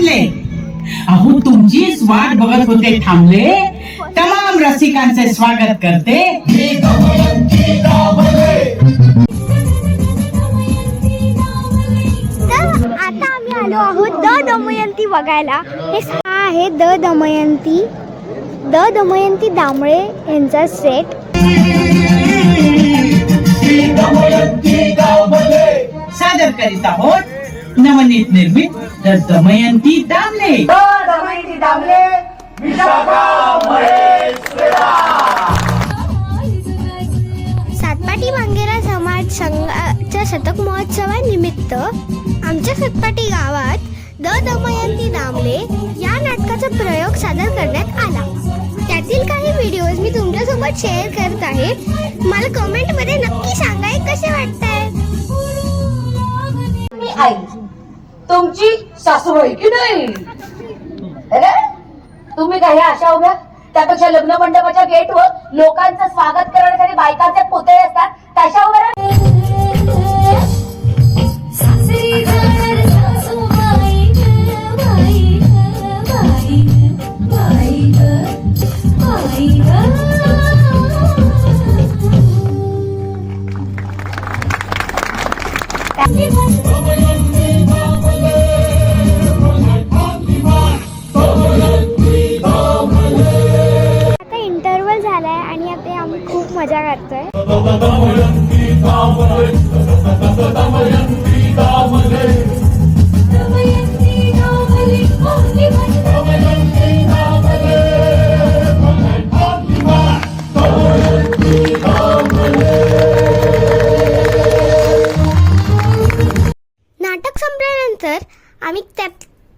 दामले. अहो तुमचीच वाट बघत होते थांबले. तमाम रसिकांचे स्वागत करते. आता आम्ही आलो आहोत द दमयंती बघायला. हे आहे द दमयंती दामळे यांचा सेट. सादर करीत आहोत नवनीत निर्मित द दमयंती दामले. सातपाटी मांगेरा समाज संघाच्या शतक महोत्सवानिमित्त आमच्या सातपाटी गावात द दमयंती दामले या नाटकाचा प्रयोग सादर करण्यात आला. त्यातील काही व्हिडिओज मी तुमच्यासोबत शेअर करत आहे. मला कमेंट मध्ये नक्की सांगा कसे वाटतंय. मी आई तुमची सासूबाई की नाही. अरे तुम्ही काही आशा उभ्या, त्यापेक्षा लग्न मंडपाच्या गेटवर लोकांचं स्वागत करण्यासाठी बायकांचे पुतळे असतात तशा उभ्या. आता इंटरव्हल झालाय आणि आता आम्ही खूप मजा करतोय. नाटक संपल्यानंतर आम्ही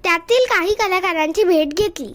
त्यातील काही कलाकारांची भेट घेतली.